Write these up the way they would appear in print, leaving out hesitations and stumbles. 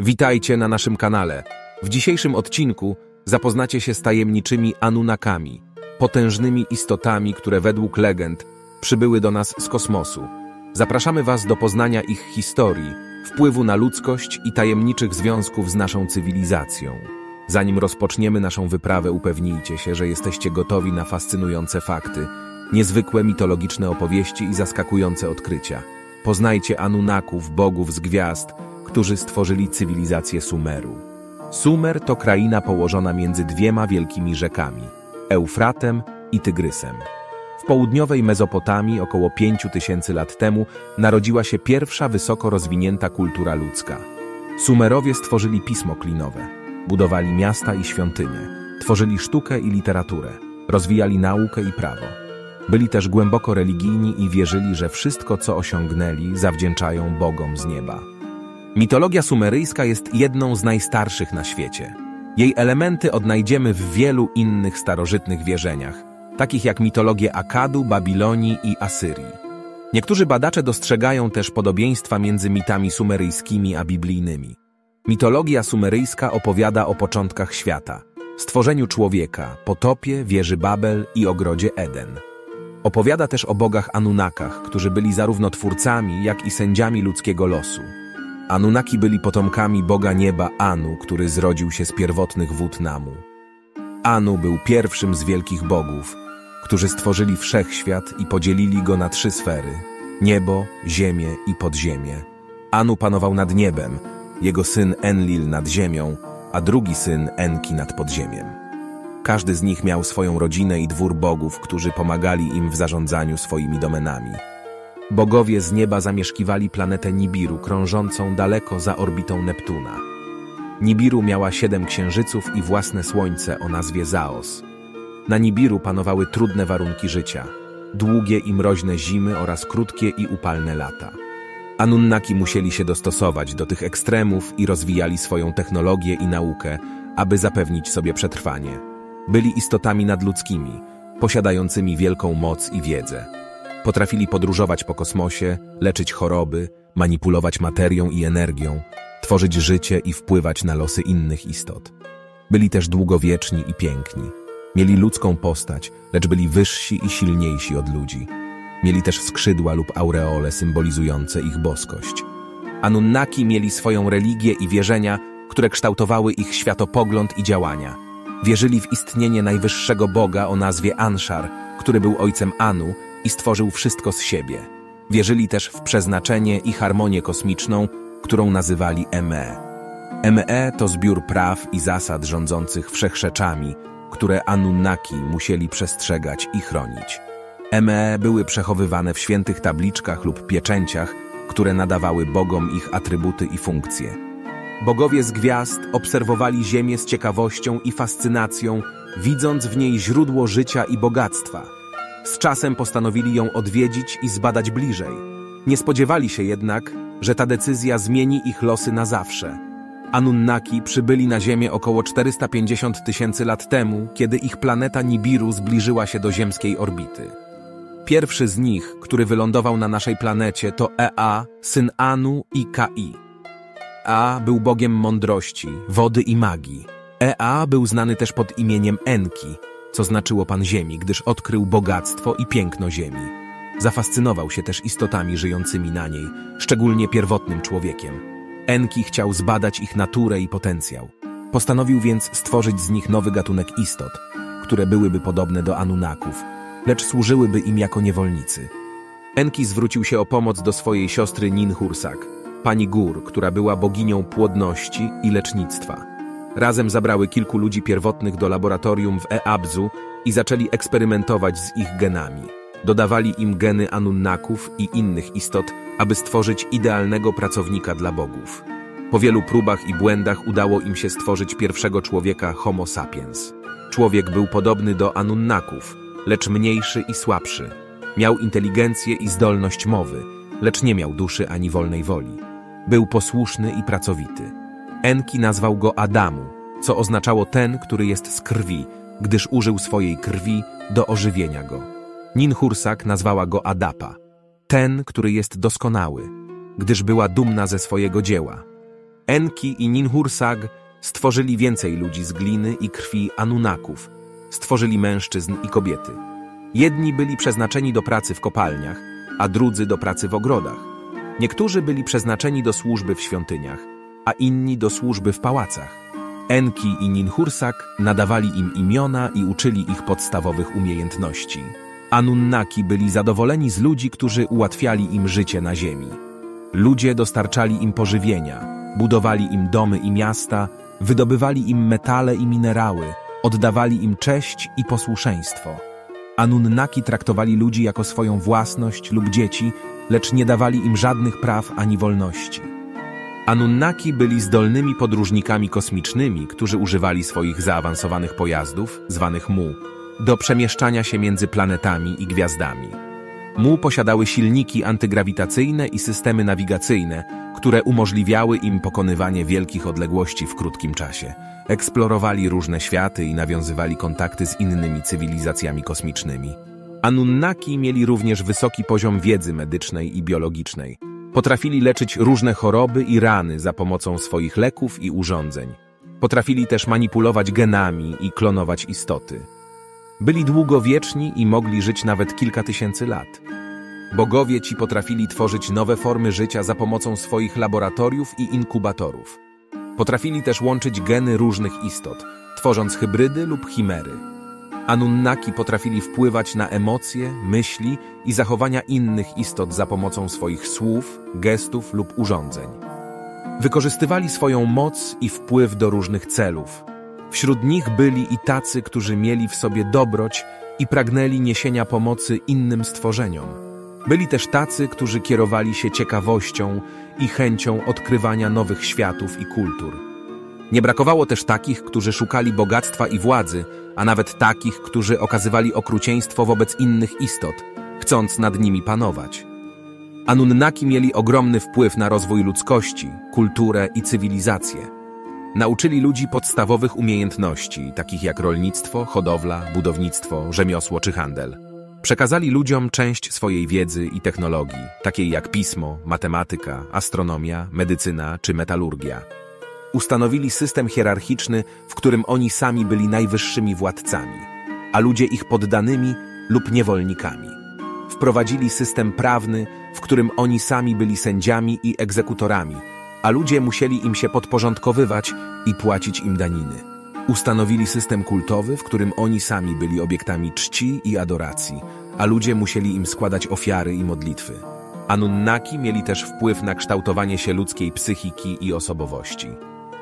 Witajcie na naszym kanale. W dzisiejszym odcinku zapoznacie się z tajemniczymi Anunnakami, potężnymi istotami, które według legend przybyły do nas z kosmosu. Zapraszamy Was do poznania ich historii, wpływu na ludzkość i tajemniczych związków z naszą cywilizacją. Zanim rozpoczniemy naszą wyprawę, upewnijcie się, że jesteście gotowi na fascynujące fakty, niezwykłe mitologiczne opowieści i zaskakujące odkrycia. Poznajcie Anunnaków, bogów z gwiazd, którzy stworzyli cywilizację Sumeru. Sumer to kraina położona między dwiema wielkimi rzekami, Eufratem i Tygrysem. W południowej Mezopotamii około 5000 lat temu narodziła się pierwsza wysoko rozwinięta kultura ludzka. Sumerowie stworzyli pismo klinowe, budowali miasta i świątynie, tworzyli sztukę i literaturę, rozwijali naukę i prawo. Byli też głęboko religijni i wierzyli, że wszystko, co osiągnęli, zawdzięczają bogom z nieba. Mitologia sumeryjska jest jedną z najstarszych na świecie. Jej elementy odnajdziemy w wielu innych starożytnych wierzeniach, takich jak mitologie Akkadu, Babilonii i Asyrii. Niektórzy badacze dostrzegają też podobieństwa między mitami sumeryjskimi a biblijnymi. Mitologia sumeryjska opowiada o początkach świata, stworzeniu człowieka, potopie, wieży Babel i ogrodzie Eden. Opowiada też o bogach Anunnakach, którzy byli zarówno twórcami, jak i sędziami ludzkiego losu. Anunnaki byli potomkami boga nieba Anu, który zrodził się z pierwotnych wód Namu. Anu był pierwszym z wielkich bogów, którzy stworzyli wszechświat i podzielili go na 3 sfery – niebo, ziemię i podziemie. Anu panował nad niebem, jego syn Enlil nad ziemią, a drugi syn Enki nad podziemiem. Każdy z nich miał swoją rodzinę i dwór bogów, którzy pomagali im w zarządzaniu swoimi domenami. Bogowie z nieba zamieszkiwali planetę Nibiru, krążącą daleko za orbitą Neptuna. Nibiru miała 7 księżyców i własne słońce o nazwie Zaos. Na Nibiru panowały trudne warunki życia, długie i mroźne zimy oraz krótkie i upalne lata. Anunnaki musieli się dostosować do tych ekstremów i rozwijali swoją technologię i naukę, aby zapewnić sobie przetrwanie. Byli istotami nadludzkimi, posiadającymi wielką moc i wiedzę. Potrafili podróżować po kosmosie, leczyć choroby, manipulować materią i energią, tworzyć życie i wpływać na losy innych istot. Byli też długowieczni i piękni. Mieli ludzką postać, lecz byli wyżsi i silniejsi od ludzi. Mieli też skrzydła lub aureole symbolizujące ich boskość. Anunnaki mieli swoją religię i wierzenia, które kształtowały ich światopogląd i działania. Wierzyli w istnienie najwyższego Boga o nazwie Anshar, który był ojcem Anu i stworzył wszystko z siebie. Wierzyli też w przeznaczenie i harmonię kosmiczną, którą nazywali Eme. Eme to zbiór praw i zasad rządzących wszechrzeczami, które Anunnaki musieli przestrzegać i chronić. Eme były przechowywane w świętych tabliczkach lub pieczęciach, które nadawały bogom ich atrybuty i funkcje. Bogowie z gwiazd obserwowali Ziemię z ciekawością i fascynacją, widząc w niej źródło życia i bogactwa. Z czasem postanowili ją odwiedzić i zbadać bliżej. Nie spodziewali się jednak, że ta decyzja zmieni ich losy na zawsze. Anunnaki przybyli na Ziemię około 450 000 lat temu, kiedy ich planeta Nibiru zbliżyła się do ziemskiej orbity. Pierwszy z nich, który wylądował na naszej planecie, to Ea, syn Anu i Kai. Ea był bogiem mądrości, wody i magii. Ea był znany też pod imieniem Enki, co znaczyło Pan Ziemi, gdyż odkrył bogactwo i piękno Ziemi. Zafascynował się też istotami żyjącymi na niej, szczególnie pierwotnym człowiekiem. Enki chciał zbadać ich naturę i potencjał. Postanowił więc stworzyć z nich nowy gatunek istot, które byłyby podobne do Anunnaków, lecz służyłyby im jako niewolnicy. Enki zwrócił się o pomoc do swojej siostry Ninhursak, pani gór, która była boginią płodności i lecznictwa. Razem zabrały kilku ludzi pierwotnych do laboratorium w Eabzu i zaczęli eksperymentować z ich genami. Dodawali im geny Anunnaków i innych istot, aby stworzyć idealnego pracownika dla bogów. Po wielu próbach i błędach udało im się stworzyć pierwszego człowieka Homo sapiens. Człowiek był podobny do Anunnaków, lecz mniejszy i słabszy. Miał inteligencję i zdolność mowy, lecz nie miał duszy ani wolnej woli. Był posłuszny i pracowity. Enki nazwał go Adamu, co oznaczało ten, który jest z krwi, gdyż użył swojej krwi do ożywienia go. Ninhursak nazwała go Adapa, ten, który jest doskonały, gdyż była dumna ze swojego dzieła. Enki i Ninhursag stworzyli więcej ludzi z gliny i krwi Anunnaków. Stworzyli mężczyzn i kobiety. Jedni byli przeznaczeni do pracy w kopalniach, a drudzy do pracy w ogrodach. Niektórzy byli przeznaczeni do służby w świątyniach, a inni do służby w pałacach. Enki i Ninhursag nadawali im imiona i uczyli ich podstawowych umiejętności. Anunnaki byli zadowoleni z ludzi, którzy ułatwiali im życie na ziemi. Ludzie dostarczali im pożywienia, budowali im domy i miasta, wydobywali im metale i minerały, oddawali im cześć i posłuszeństwo. Anunnaki traktowali ludzi jako swoją własność lub dzieci, lecz nie dawali im żadnych praw ani wolności. Anunnaki byli zdolnymi podróżnikami kosmicznymi, którzy używali swoich zaawansowanych pojazdów, zwanych Mu, do przemieszczania się między planetami i gwiazdami. Mu posiadały silniki antygrawitacyjne i systemy nawigacyjne, które umożliwiały im pokonywanie wielkich odległości w krótkim czasie. Eksplorowali różne światy i nawiązywali kontakty z innymi cywilizacjami kosmicznymi. Anunnaki mieli również wysoki poziom wiedzy medycznej i biologicznej. Potrafili leczyć różne choroby i rany za pomocą swoich leków i urządzeń. Potrafili też manipulować genami i klonować istoty. Byli długowieczni i mogli żyć nawet kilka tysięcy lat. Bogowie ci potrafili tworzyć nowe formy życia za pomocą swoich laboratoriów i inkubatorów. Potrafili też łączyć geny różnych istot, tworząc hybrydy lub chimery. Anunnaki potrafili wpływać na emocje, myśli i zachowania innych istot za pomocą swoich słów, gestów lub urządzeń. Wykorzystywali swoją moc i wpływ do różnych celów. Wśród nich byli i tacy, którzy mieli w sobie dobroć i pragnęli niesienia pomocy innym stworzeniom. Byli też tacy, którzy kierowali się ciekawością i chęcią odkrywania nowych światów i kultur. Nie brakowało też takich, którzy szukali bogactwa i władzy, a nawet takich, którzy okazywali okrucieństwo wobec innych istot, chcąc nad nimi panować. Anunnaki mieli ogromny wpływ na rozwój ludzkości, kulturę i cywilizację. Nauczyli ludzi podstawowych umiejętności, takich jak rolnictwo, hodowla, budownictwo, rzemiosło czy handel. Przekazali ludziom część swojej wiedzy i technologii, takiej jak pismo, matematyka, astronomia, medycyna czy metalurgia. Ustanowili system hierarchiczny, w którym oni sami byli najwyższymi władcami, a ludzie ich poddanymi lub niewolnikami. Wprowadzili system prawny, w którym oni sami byli sędziami i egzekutorami, a ludzie musieli im się podporządkowywać i płacić im daniny. Ustanowili system kultowy, w którym oni sami byli obiektami czci i adoracji, a ludzie musieli im składać ofiary i modlitwy. Anunnaki mieli też wpływ na kształtowanie się ludzkiej psychiki i osobowości.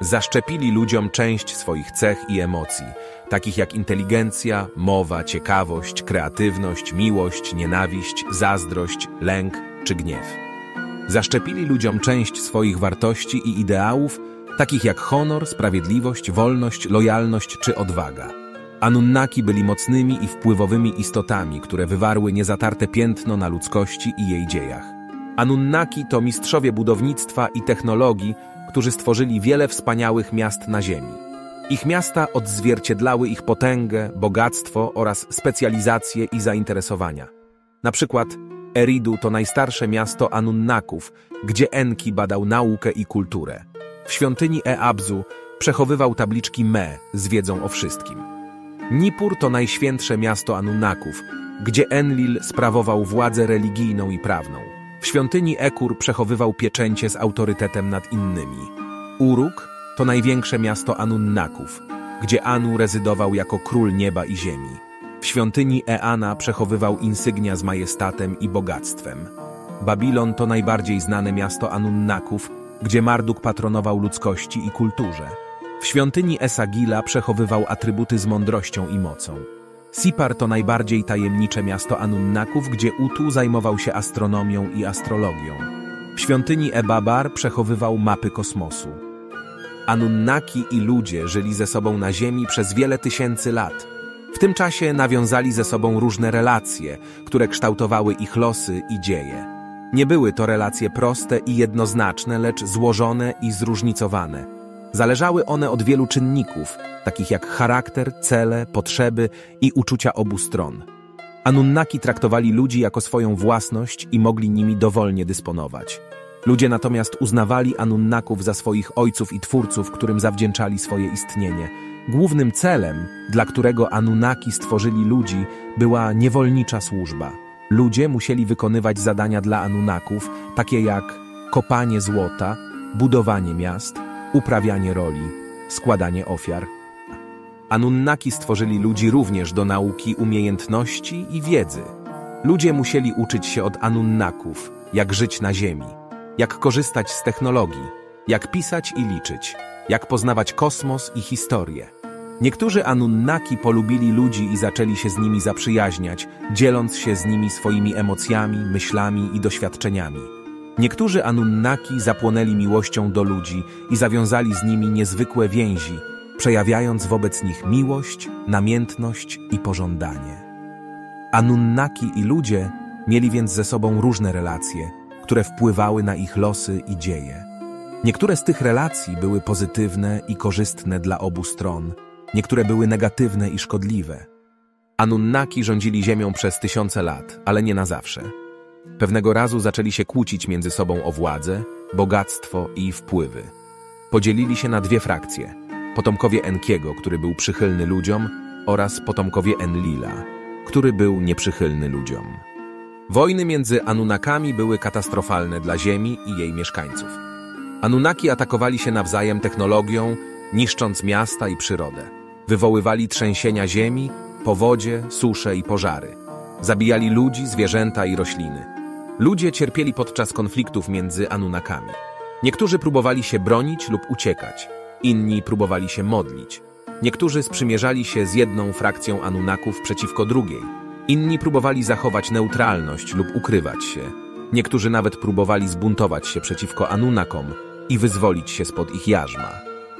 Zaszczepili ludziom część swoich cech i emocji, takich jak inteligencja, mowa, ciekawość, kreatywność, miłość, nienawiść, zazdrość, lęk czy gniew. Zaszczepili ludziom część swoich wartości i ideałów, takich jak honor, sprawiedliwość, wolność, lojalność czy odwaga. Anunnaki byli mocnymi i wpływowymi istotami, które wywarły niezatarte piętno na ludzkości i jej dziejach. Anunnaki to mistrzowie budownictwa i technologii, którzy stworzyli wiele wspaniałych miast na ziemi. Ich miasta odzwierciedlały ich potęgę, bogactwo oraz specjalizacje i zainteresowania. Na przykład Eridu to najstarsze miasto Anunnaków, gdzie Enki badał naukę i kulturę. W świątyni Eabzu przechowywał tabliczki Me z wiedzą o wszystkim. Nippur to najświętsze miasto Anunnaków, gdzie Enlil sprawował władzę religijną i prawną. W świątyni Ekur przechowywał pieczęcie z autorytetem nad innymi. Uruk to największe miasto Anunnaków, gdzie Anu rezydował jako król nieba i ziemi. W świątyni Eana przechowywał insygnia z majestatem i bogactwem. Babilon to najbardziej znane miasto Anunnaków, gdzie Marduk patronował ludzkości i kulturze. W świątyni Esagila przechowywał atrybuty z mądrością i mocą. Sipar to najbardziej tajemnicze miasto Anunnaków, gdzie Utu zajmował się astronomią i astrologią. W świątyni Ebabar przechowywał mapy kosmosu. Anunnaki i ludzie żyli ze sobą na Ziemi przez wiele tysięcy lat. W tym czasie nawiązali ze sobą różne relacje, które kształtowały ich losy i dzieje. Nie były to relacje proste i jednoznaczne, lecz złożone i zróżnicowane. Zależały one od wielu czynników, takich jak charakter, cele, potrzeby i uczucia obu stron. Anunnaki traktowali ludzi jako swoją własność i mogli nimi dowolnie dysponować. Ludzie natomiast uznawali Anunnaków za swoich ojców i twórców, którym zawdzięczali swoje istnienie. Głównym celem, dla którego Anunnaki stworzyli ludzi, była niewolnicza służba. Ludzie musieli wykonywać zadania dla Anunnaków, takie jak kopanie złota, budowanie miast, uprawianie roli, składanie ofiar. Anunnaki stworzyli ludzi również do nauki, umiejętności i wiedzy. Ludzie musieli uczyć się od Anunnaków, jak żyć na ziemi, jak korzystać z technologii, jak pisać i liczyć, jak poznawać kosmos i historię. Niektórzy Anunnaki polubili ludzi i zaczęli się z nimi zaprzyjaźniać, dzieląc się z nimi swoimi emocjami, myślami i doświadczeniami. Niektórzy Anunnaki zapłonęli miłością do ludzi i zawiązali z nimi niezwykłe więzi, przejawiając wobec nich miłość, namiętność i pożądanie. Anunnaki i ludzie mieli więc ze sobą różne relacje, które wpływały na ich losy i dzieje. Niektóre z tych relacji były pozytywne i korzystne dla obu stron, niektóre były negatywne i szkodliwe. Anunnaki rządzili Ziemią przez tysiące lat, ale nie na zawsze. Pewnego razu zaczęli się kłócić między sobą o władzę, bogactwo i wpływy. Podzielili się na dwie frakcje: potomkowie Enkiego, który był przychylny ludziom, oraz potomkowie Enlila, który był nieprzychylny ludziom. Wojny między Anunnakami były katastrofalne dla Ziemi i jej mieszkańców. Anunnaki atakowali się nawzajem technologią, niszcząc miasta i przyrodę. Wywoływali trzęsienia ziemi, powodzie, susze i pożary. Zabijali ludzi, zwierzęta i rośliny. Ludzie cierpieli podczas konfliktów między Anunnakami. Niektórzy próbowali się bronić lub uciekać, inni próbowali się modlić. Niektórzy sprzymierzali się z jedną frakcją Anunnaków przeciwko drugiej. Inni próbowali zachować neutralność lub ukrywać się. Niektórzy nawet próbowali zbuntować się przeciwko Anunnakom i wyzwolić się spod ich jarzma.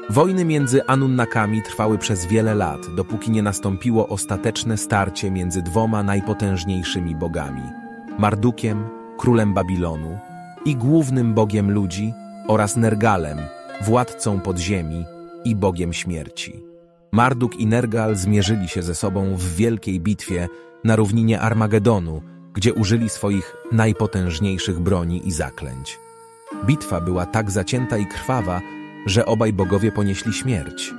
Wojny między Anunnakami trwały przez wiele lat, dopóki nie nastąpiło ostateczne starcie między dwoma najpotężniejszymi bogami: Mardukiem, królem Babilonu i głównym bogiem ludzi, oraz Nergalem, władcą podziemi i bogiem śmierci. Marduk i Nergal zmierzyli się ze sobą w wielkiej bitwie na równinie Armagedonu, gdzie użyli swoich najpotężniejszych broni i zaklęć. Bitwa była tak zacięta i krwawa, że obaj bogowie ponieśli śmierć.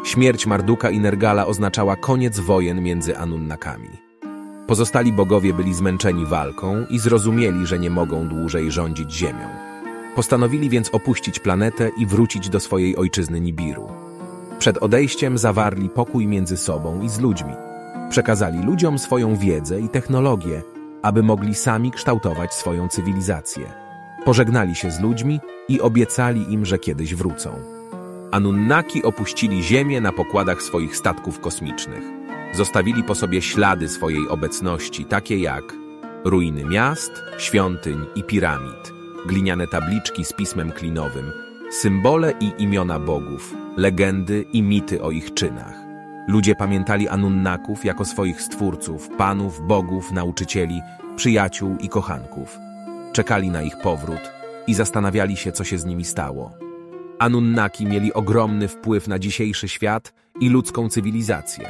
Śmierć Marduka i Nergala oznaczała koniec wojen między Anunnakami. Pozostali bogowie byli zmęczeni walką i zrozumieli, że nie mogą dłużej rządzić ziemią. Postanowili więc opuścić planetę i wrócić do swojej ojczyzny Nibiru. Przed odejściem zawarli pokój między sobą i z ludźmi. Przekazali ludziom swoją wiedzę i technologię, aby mogli sami kształtować swoją cywilizację. Pożegnali się z ludźmi i obiecali im, że kiedyś wrócą. Anunnaki opuścili Ziemię na pokładach swoich statków kosmicznych. Zostawili po sobie ślady swojej obecności, takie jak ruiny miast, świątyń i piramid, gliniane tabliczki z pismem klinowym, symbole i imiona bogów, legendy i mity o ich czynach. Ludzie pamiętali Anunnaków jako swoich stwórców, panów, bogów, nauczycieli, przyjaciół i kochanków. Czekali na ich powrót i zastanawiali się, co się z nimi stało. Anunnaki mieli ogromny wpływ na dzisiejszy świat i ludzką cywilizację.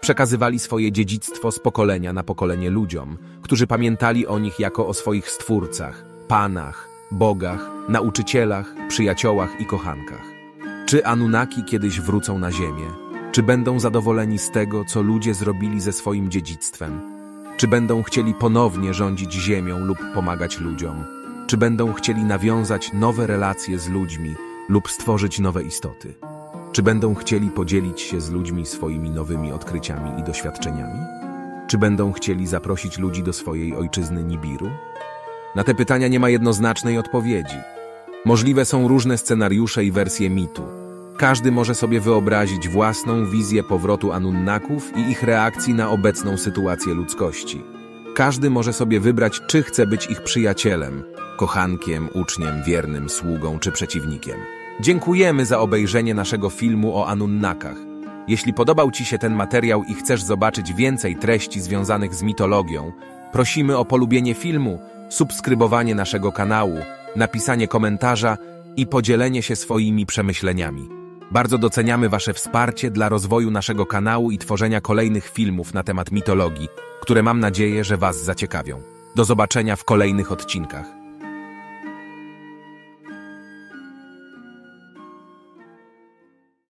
Przekazywali swoje dziedzictwo z pokolenia na pokolenie ludziom, którzy pamiętali o nich jako o swoich stwórcach, panach, bogach, nauczycielach, przyjaciołach i kochankach. Czy Anunnaki kiedyś wrócą na Ziemię? Czy będą zadowoleni z tego, co ludzie zrobili ze swoim dziedzictwem? Czy będą chcieli ponownie rządzić Ziemią lub pomagać ludziom? Czy będą chcieli nawiązać nowe relacje z ludźmi lub stworzyć nowe istoty? Czy będą chcieli podzielić się z ludźmi swoimi nowymi odkryciami i doświadczeniami? Czy będą chcieli zaprosić ludzi do swojej ojczyzny Nibiru? Na te pytania nie ma jednoznacznej odpowiedzi. Możliwe są różne scenariusze i wersje mitu. Każdy może sobie wyobrazić własną wizję powrotu Anunnaków i ich reakcji na obecną sytuację ludzkości. Każdy może sobie wybrać, czy chce być ich przyjacielem, kochankiem, uczniem, wiernym, sługą czy przeciwnikiem. Dziękujemy za obejrzenie naszego filmu o Anunnakach. Jeśli podobał Ci się ten materiał i chcesz zobaczyć więcej treści związanych z mitologią, prosimy o polubienie filmu, subskrybowanie naszego kanału, napisanie komentarza i podzielenie się swoimi przemyśleniami. Bardzo doceniamy Wasze wsparcie dla rozwoju naszego kanału i tworzenia kolejnych filmów na temat mitologii, które mam nadzieję, że Was zaciekawią. Do zobaczenia w kolejnych odcinkach.